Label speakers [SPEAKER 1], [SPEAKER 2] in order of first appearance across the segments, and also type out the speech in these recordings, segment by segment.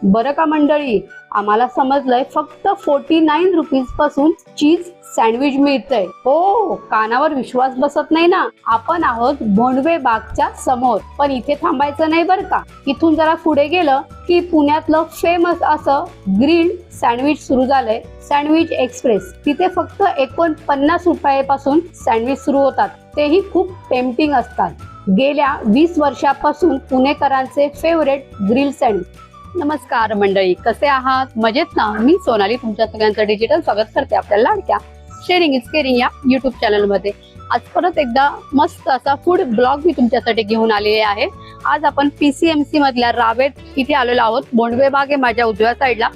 [SPEAKER 1] बरं का मंडळी, आम्हाला समजलंय फक्त 49 रुपीज पासून चीज सँडविच मिळतंय. हो, कानावर विश्वास बसत नाही ना. आपण आहोत भोंडवे बागच्या समोर, पण इथे थांबायचं नाही बरं का. इथून जरा पुढे गेलं की पुण्यातलं फेमस असं ग्रिल्ड सँडविच सुरू झालंय, सँडविच एक्सप्रेस. तिथे फक्त 49 रुपयापासून सँडविच सुरू होतात, तेही खूप टेम्पटिंग असतात. गेल्या 20 वर्षापासून पुणेकरांचे फेवरेट ग्रिल सँडविच. नमस्कार मंडळी, कसे आहात? मजेत ना? मी सोनाली तुमच्या सगळ्यांचं डिजिटल स्वागत करते आपल्या लाडक्या शेअरिंग इज केअरिंग या युट्यूब चॅनलमध्ये. आज परत एकदा मस्त असा फूड ब्लॉग मी तुमच्यासाठी घेऊन आलेले आहे. आज आपण PCMC मधल्या रावेत इथे आलेलो आहोत. बोंडवे बाग आहे माझ्या उजव्या साईडला,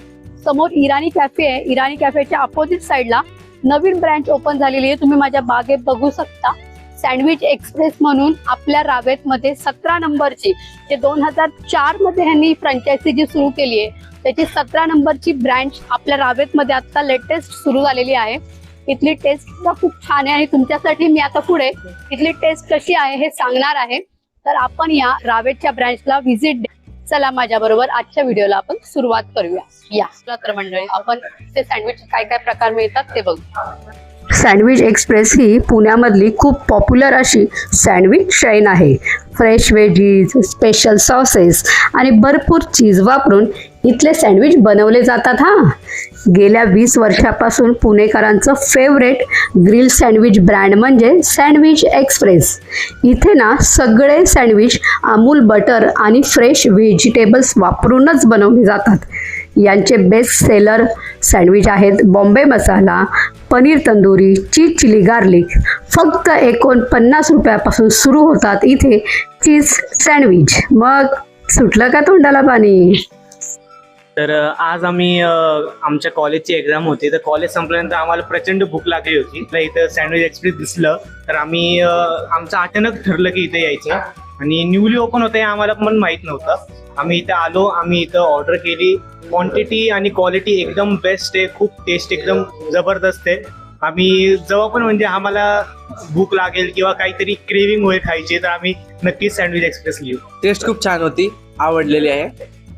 [SPEAKER 1] समोर इराणी कॅफे आहे. इराणी कॅफेच्या अपोजिट साईडला नवीन ब्रँच ओपन झालेली आहे. तुम्ही माझ्या बागेत बघू शकता. सँडविच एक्सप्रेस म्हणून आपल्या रावेत मध्ये 17 नंबरची, जे 2004 मध्ये ह्यांनी फ्रँचायझी जी सुरू केली आहे, त्याची 17 नंबरची ब्रँच आपल्या रावेत मध्ये आता लेटेस्ट सुरू झालेली आहे. इथली टेस्ट खूप छान आहे आणि तुमच्यासाठी मी आता पुढे इथली टेस्ट कशी आहे हे सांगणार आहे. तर आपण या रावेतच्या ब्रँचला व्हिजिट द्या. चला माझ्या बरोबर आजच्या व्हिडिओला आपण सुरुवात करूया. या तर मंडळी, आपण ते सँडविच काय काय प्रकार मिळतात ते बघू. सँडविच एक्सप्रेस ही पुण्यामधली खूप पॉप्युलर अशी सँडविच चेन आहे. फ्रेश व्हेजीज, स्पेशल सॉसेस आणि भरपूर चीज वापरून इथले सँडविच बनवले जातात. गेल्या 20 वर्षापासून पुणेकरांचं फेवरेट ग्रिल सँडविच ब्रँड म्हणजे सँडविच एक्सप्रेस. इथे ना सगळे सँडविच अमूल बटर आणि फ्रेश व्हेजिटेबल्स वापरूनच बनवले जातात. यांचे बेस्ट सेलर सँडविच आहेत Bombay masala, paneer tandoori, cheese chilli garlic. फक्त 49 रुपयापासून सुरू होतात इथे चीज सँडविच. मग सुटलं का तोंडाला पाणी?
[SPEAKER 2] तर आज आम्ही आमच्या कॉलेजची एक्झाम होती, तर कॉलेज संपल्यानंतर आम्हाला प्रचंड भूक लागली होती. तर इथं सँडविच एक्सप्रेस दिसलं तर आम्ही आमचं अचानक ठरलं की इथे यायचं. आणि न्यूली ओपन होतं हे आम्हाला पण माहीत नव्हतं. आम्ही इथं आलो, आम्ही इथं ऑर्डर केली. क्वांटिटी आणि क्वालिटी एकदम बेस्ट आहे, खूप टेस्ट एकदम जबरदस्त आहे. आम्ही जेव्हा पण म्हणजे आम्हाला भूक लागेल किंवा काहीतरी क्रेविंग होईल खायची, तर आम्ही नक्कीच सँडविच एक्सप्रेस घेऊ.
[SPEAKER 3] टेस्ट खूप छान होती, आवडलेली आहे.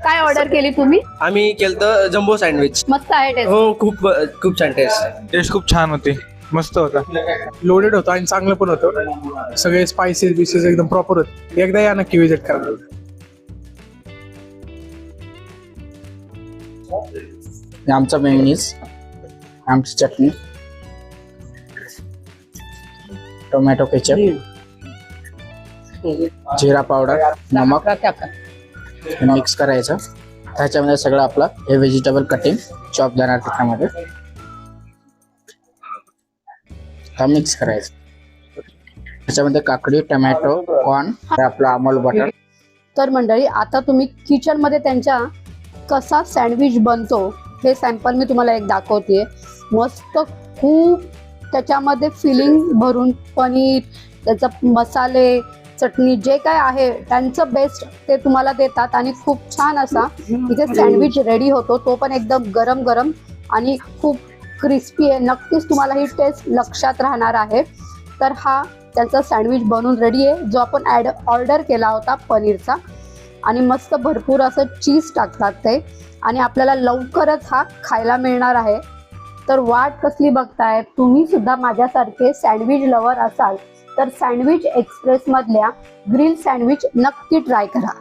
[SPEAKER 1] काय ऑर्डर केली तुम्ही?
[SPEAKER 3] आम्ही केलं जम्बो सँडविच.
[SPEAKER 1] मस्त आहे टेस्ट.
[SPEAKER 3] हो, खूप छान टेस्ट
[SPEAKER 4] खूप छान होती, मस्त होता, लोडेड होता आणि चांगलं पण होतं. सगळे स्पायसेस बिसेस एकदम प्रॉपर होते. एकदा या नक्की विजिट करा.
[SPEAKER 5] आमचा मेयोनीज, आमची चटणी, टोमॅटो केचप, जिरा पावडर, नमक मिक्स करायचं. त्याच्यामध्ये सगळं आपलं हे व्हेजिटेबल कटिंग चॉप जाणार त्याच्यामध्ये मिक्स करायचं. त्याच्यामध्ये काकडी, टोमॅटो, कॉर्न, आपलं अमूल बटर.
[SPEAKER 1] तर मंडळी, आता तुम्ही किचन मध्ये त्यांच्या कसा सँडविच बनतो हे सॅम्पल मी तुम्हाला एक दाखवते. मस्त खूप त्याच्यामध्ये फिलिंग भरून पनीर, त्याचा मसाले, चटणी जे काय आहे त्यांचं बेस्ट ते तुम्हाला देतात आणि खूप छान असा इथे सँडविच रेडी होतो. तो पण एकदम गरम गरम आणि खूप क्रिस्पी आहे. नक्कीच तुम्हाला ही टेस्ट लक्षात राहणार आहे. तर हा त्यांचा सँडविच बनून रेडी आहे, जो आपण ऑर्डर केला होता पनीरचा. आणि मस्त भरपूर असं चीज टाकतात ते आणि आपल्याला लवकरच हा खायला मिळणार आहे. तर वाट कसली बघताय? तुम्ही सुद्धा माझ्यासारखे सँडविच लवर असाल तर सँडविच एक्सप्रेस मधल्या ग्रिल सँडविच नक्की ट्राय करा.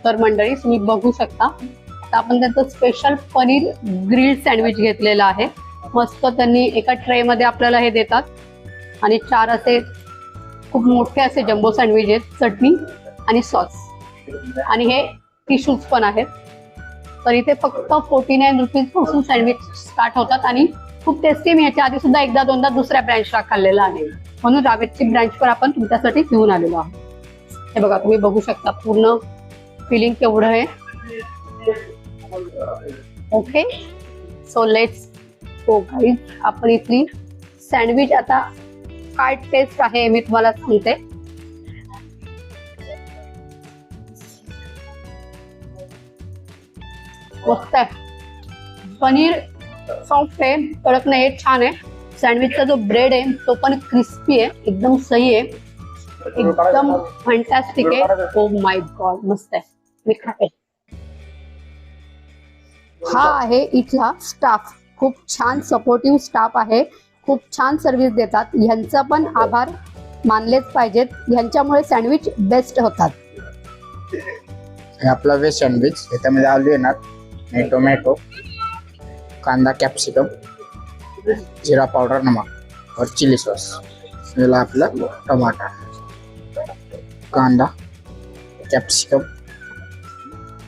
[SPEAKER 1] तर मंडळी, तुम्ही बघू शकता आता आपण त्यांचं स्पेशल पनीर ग्रिल सँडविच घेतलेलं आहे. मस्त त्यांनी एका ट्रे मध्ये आपल्याला हे देतात आणि 4 असे खूप मोठे असे जम्बो सँडविच आहेत, चटणी आणि सॉस, आणि हे टिश्यूज पण आहेत. तर इथे फक्त 49 रुपीज पासून सँडविच स्टार्ट होतात आणि खूप टेस्टी. मी याच्या आधी सुद्धा एकदा दोनदा दुसऱ्या ब्रँचला खाल्लेलं आहे, म्हणून रावेतची ब्रँचवर आपण तुमच्यासाठी घेऊन आलेलो आहोत. हे बघा, तुम्ही बघू शकता पूर्ण फिलिंग केवढं आहे. Okay, so let's go guys. आपण इथली सँडविच आता काय टेस्ट आहे मी तुम्हाला सांगते. मस्त आहे, पनीर सॉफ्ट आहे, कडक नाही, छान आहे. सँडविचचा जो ब्रेड आहे तो पण क्रिस्पी आहे, एकदम सही आहे, एकदम फंटॅस्टिक आहे. ओ माय गॉड, मस्त आहे. मी खाते. हा आहे इथला स्टाफ. खूप छान सपोर्टिव्ह स्टाफ आहे. खूप छान सर्व्हिस देतात. ह्यांचा पण आभार मानलेच पाहिजेत. ह्यांच्यामुळे सँडविच बेस्ट होतात.
[SPEAKER 5] हे आपला व्हेज सँडविच. याच्यामध्ये आलू येणार, आणि टोमॅटो, कांदा, कॅप्सिकम, जिरा पावडर, नमक और चिली सॉस. याला आपलं टमाटर, कांदा, कॅप्सिकम,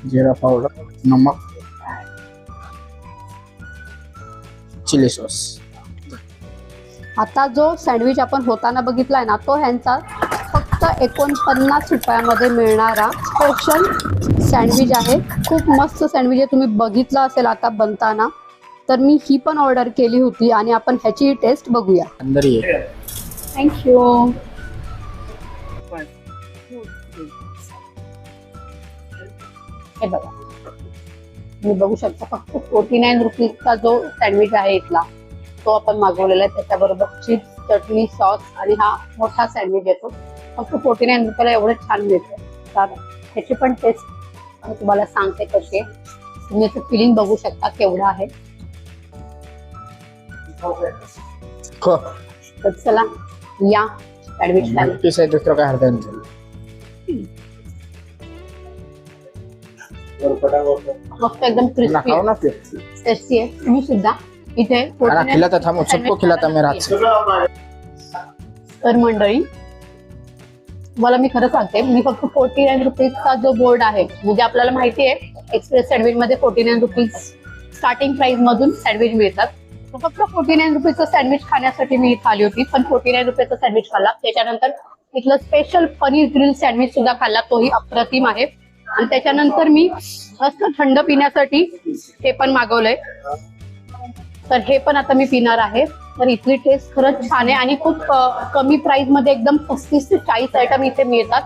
[SPEAKER 5] जिरा पावडर, नमक, चिली सॉस.
[SPEAKER 1] आता जो सँडविच आपण होताना बघितलाय ना, तो ह्यांचा फक्त 49 रुपयामध्ये मिळणारा स्पेशल सँडविच आहे. खूप मस्त सँडविच आहे. तुम्ही बघितलं असेल आता बनताना. तर मी ही पण ऑर्डर केली होती आणि आपण ह्याची टेस्ट बघूया.
[SPEAKER 5] अंदर ये.
[SPEAKER 1] थँक्यू. हे बघा, तुम्ही बघू शकता फक्त 49 रुपीजचा जो सँडविच आहे इथला, तो आपण मागवलेला आहे. त्याच्याबरोबर चिप्स, चटणी, सॉस आणि हा मोठा सँडविच येतो. फक्त 49 रुपयाला एवढं छान मिळतं. तर ह्याची पण टेस्ट तुम्हाला सांगते कशी आहे. तुम्ही याचं फिलिंग बघू शकता केवढं आहे.
[SPEAKER 5] खो.
[SPEAKER 1] तर चला या सँडविच खायला.
[SPEAKER 5] पीस आहे, दुसरं काय हरकत नाही.
[SPEAKER 1] मस्त एकदम क्रिस्पी
[SPEAKER 5] खाओ ना ते.
[SPEAKER 1] टेस्टी आहे. तुम्ही सुद्धा इथे
[SPEAKER 5] खाना खिलाता था, सबको खिलाता मेरा हाथ से.
[SPEAKER 1] तर मंडळी, मला मी खरं सांगते, मी फक्त 49 रुपीजचा जो बोर्ड आहे, म्हणजे आपल्याला माहिती आहे एक्सप्रेस सँडविच मध्ये 49 रुपीज स्टार्टिंग प्राइस मधून सँडविच मिळतात. फक्त 49 रुपीजचं सँडविच खाण्यासाठी मी इथे आली होती. पण 49 रुपयाचं सँडविच खाल्ला. त्याच्यानंतर इथलं स्पेशल पनीर ग्रिल सँडविच सुद्धा खाल्ला. तोही अप्रतिम आहे. आणि त्याच्यानंतर मी मस्त थंड पिण्यासाठी हे पण मागवलंय. तर हे पण आता मी पिणार आहे. तर इथली टेस्ट खरंच छान आहे आणि खूप कमी प्राइस मध्ये एकदम 35 ते 40 आयटम इथे मिळतात.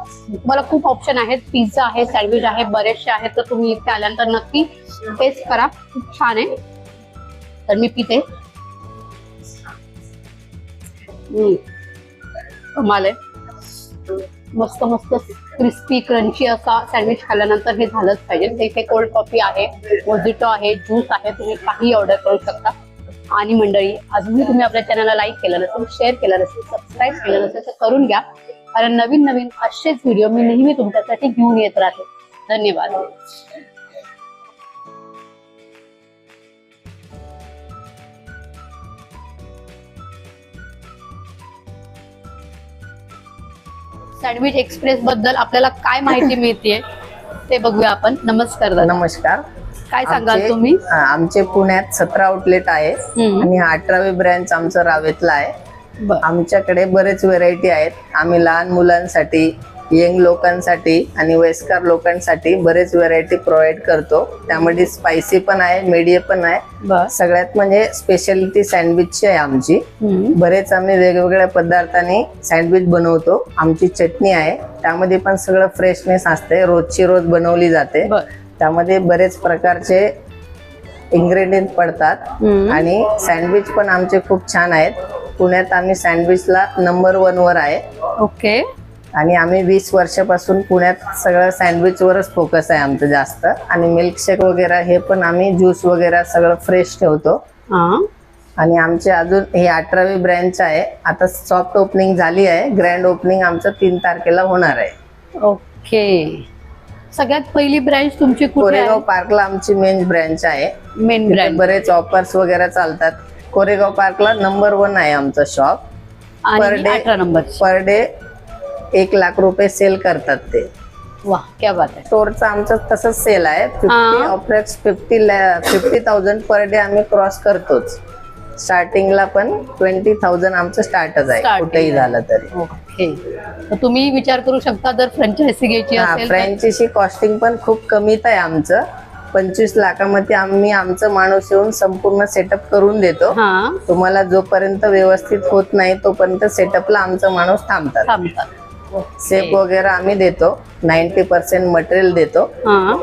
[SPEAKER 1] मला खूप ऑप्शन आहेत. पिझ्झा आहे, सँडविच आहे, बरेचसे आहेत. तर तुम्ही इथे आल्यानंतर नक्की टेस्ट करा. खूप छान आहे. तर मी पिते. कमाल आहे. मस्त मस्त क्रिस्पी क्रंची असा सँडविच खाल्ल्यानंतर हे झालंच पाहिजे. इथे कोल्ड कॉफी आहे, मोजिटो आहे, ज्यूस आहे. तुम्ही काही ऑर्डर करू शकता. आणि मंडळी, अजूनही तुम्ही आपल्या चॅनलला लाईक केलं नसेल, शेअर केलं नसेल, सबस्क्राईब केलं नसेल तर करून घ्या. कारण नवीन नवीन असेच व्हिडिओ मी नेहमी तुमच्यासाठी घेऊन येत राहते. धन्यवाद. सँडविच एक्सप्रेस बद्दल आपल्याला काय माहिती मिळतेय ते बघूया आपण. नमस्कार दादा.
[SPEAKER 6] नमस्कार.
[SPEAKER 1] काय सांगाल
[SPEAKER 6] आमचे-
[SPEAKER 1] तुम्ही?
[SPEAKER 6] आमचे पुण्यात 17 आउटलेट आहे आणि हा 18वी ब्रँच आमचं रावेतला आहे.
[SPEAKER 1] बरं.
[SPEAKER 6] आमच्याकडे बरेच व्हेरायटी आहेत. आम्ही लहान मुलांसाठी, यंग लोकांसाठी आणि वयस्कर लोकांसाठी बरेच व्हेरायटी प्रोव्हाइड करतो. त्यामध्ये स्पायसी पण आहे, मीडियम पण आहे.
[SPEAKER 1] बर.
[SPEAKER 6] सगळ्यात म्हणजे स्पेशालिटी सँडविचची आहे आमची. बरेच आम्ही वेगवेगळ्या पदार्थांनी सँडविच बनवतो. आमची चटणी आहे, त्यामध्ये पण सगळं फ्रेशनेस असते. रोजची रोज बनवली जाते.
[SPEAKER 1] बर.
[SPEAKER 6] त्यामध्ये बरेच प्रकारचे इन्ग्रेडियंट पडतात आणि सँडविच पण आमचे खूप छान आहेत. पुण्यात आम्ही सँडविचला नंबर 1 वर आहे.
[SPEAKER 1] ओके.
[SPEAKER 6] आणि आम्ही 20 वर्षापासून पुण्यात सगळं सँडविचवरच फोकस आहे आमचं जास्त. आणि मिल्कशेक वगैरे हे पण आम्ही ज्यूस वगैरे सगळं फ्रेश ठेवतो. आणि आमचे अजून हे 18वी ब्रँच आहे. आता सॉफ्ट ओपनिंग झाली आहे. ग्रँड ओपनिंग आमचं 3 तारखेला होणार आहे.
[SPEAKER 1] ओके. सगळ्यात पहिली ब्रँच तुमची कुठे
[SPEAKER 6] कोरेगाव
[SPEAKER 1] आहे?
[SPEAKER 6] पार्कला आमची मेन ब्रँच आहे.
[SPEAKER 1] मेन
[SPEAKER 6] तिथे
[SPEAKER 1] ब्रँच.
[SPEAKER 6] बरेच ऑफर्स वगैरे चालतात. कोरेगाव पार्कला नंबर 1 आहे आमचं शॉप. पर
[SPEAKER 1] आणि
[SPEAKER 6] day
[SPEAKER 1] 18 number.
[SPEAKER 6] Per day 1 lakh रुपये सेल करतात ते.
[SPEAKER 1] वाह, क्या बात आहे.
[SPEAKER 6] स्टोरचं आमचं तसंच सेल आहे. 50,000 पर डे आम्ही क्रॉस करतोच. स्टार्टिंगला पण 20,000 आमचं स्टार्टच आहे.
[SPEAKER 1] Starting
[SPEAKER 6] कुठेही
[SPEAKER 1] आहे.
[SPEAKER 6] झालं तरी.
[SPEAKER 1] ओके. तर तुम्ही विचार करू शकता जर फ्रँचायझी घ्यायची
[SPEAKER 6] हा,
[SPEAKER 1] असेल तर.
[SPEAKER 6] फ्रँचायझी कॉस्टिंग पण खूप कमीत आहे आमचं. 25 लाखामध्ये आम्ही आमचं माणूस येऊन संपूर्ण सेटअप करून देतो.
[SPEAKER 1] हा,
[SPEAKER 6] तुम्हाला जोपर्यंत व्यवस्थित होत नाही तोपर्यंत सेटअपला आमचा माणूस थांबतात.
[SPEAKER 1] थांबतात.
[SPEAKER 6] सेप वगैरे आम्ही देतो. 90% मटेरियल देतो.
[SPEAKER 1] हा,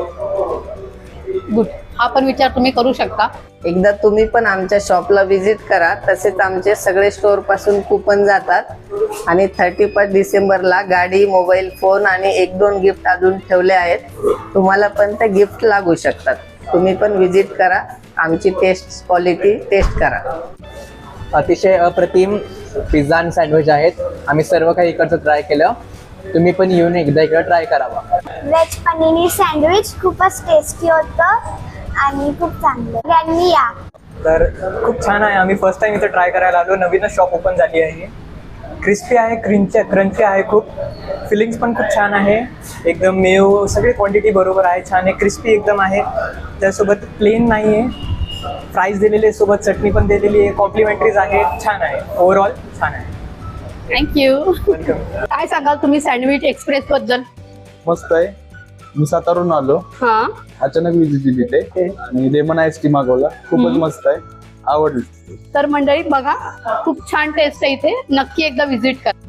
[SPEAKER 1] गुड. हा पण विचार तुम्ही करू शकता.
[SPEAKER 6] एकदा तुम्ही पण आमच्या शॉपला व्हिजिट करा. तसेच आमचे सगळे स्टोअर पासून कुपन जातात आणि 31 डिसेंबरला गाडी, मोबाईल फोन आणि 1-2 गिफ्ट अजून ठेवले आहेत. तुम्हाला पण ते गिफ्ट लागू शकतात. तुम्ही पण व्हिजिट करा, आमची टेस्ट क्वालिटी टेस्ट करा.
[SPEAKER 3] अतिशय अप्रतिम पिझ्झा आणि सँडविच आहेत. आम्ही सर्व काही इकडचं ट्राय केलं. तुम्ही पण येऊन एकदा इकडे ट्राय करावा.
[SPEAKER 7] व्हेज पनीर सँडविच खूपच टेस्टी होतं आणि खूप चांगलं. सगळ्यांनी या.
[SPEAKER 8] तर खूप छान आहे. आम्ही फर्स्ट टाइम इथे ट्राय करायला आलो. नवीनच शॉप ओपन झाली आहे. क्रिस्पी आहे, क्रंची आहे खूप. फिलिंग्स पण खूप छान आहे. एकदम मेव सगळी क्वांटिटी बरोबर आहे. छान आहे, क्रिस्पी एकदम आहे. त्यासोबत प्लेन नाही आहे, फ्राईज दिलेले, सोबत चटणी पण दिलेली आहे. कॉम्प्लिमेंटरीज आहे. छान आहे, ओव्हरऑल छान आहे.
[SPEAKER 1] थँक्यू.
[SPEAKER 8] वेलकम.
[SPEAKER 1] काय सांगाल तुम्ही सँडविच एक्सप्रेस बद्दल?
[SPEAKER 9] मस्त आहे. मी सातारून आलो,
[SPEAKER 1] हा,
[SPEAKER 9] अचानक विजिट दिली ते आणि लेमन आईस टी मागवला. खूपच मस्त आहे, आवडली.
[SPEAKER 1] तर मंडळी बघा, खूप छान टेस्ट आहे इथे. नक्की एकदा व्हिजिट करा.